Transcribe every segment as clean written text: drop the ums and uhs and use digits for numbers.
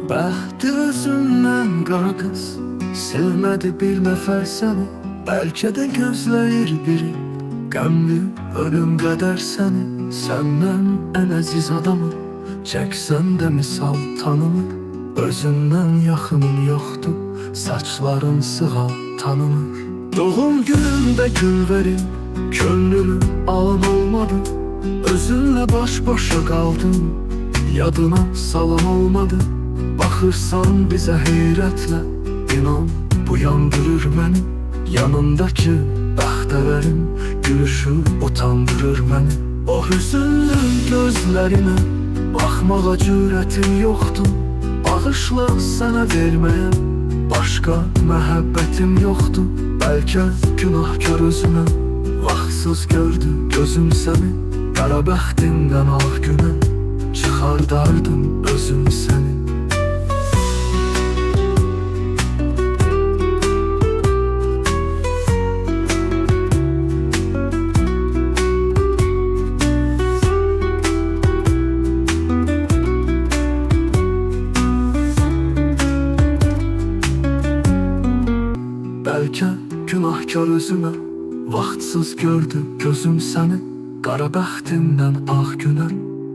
Bəxti özündən qara qız sevmədi bir nəfər səni. Bəlkə də gözləyir biri qəmli ölüm qədər səni. Səndən ən əziz adamı çəksən də misal tanımır. Özündən yaxının yoxdur, saçların sığal tanımır. Doğum günümdə gül verim, könlümün alan olmadı. Özünlə baş başa qaldım, yadına salan olmadı. Baxırsan bizə heyrətlə, inan bu yandırır məni. Yanındakı bəxtəvərin gülüşü utandırır məni. O hüzünlü gözlərinə baxmağa cürətim yoxdur. Bağışla sənə verməyə başqa məhəbbətim yoxdur. Bəlkə günahkar özümə vaxtsız gördü gözüm səni. Qara bəxtindən ağ günə çıxardardım özüm səni. Bəlkə günahkar özümə vaxtsız gördü gözüm səni. Qara bəxtindən ağ günə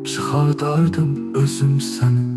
çıxardardım özüm səni.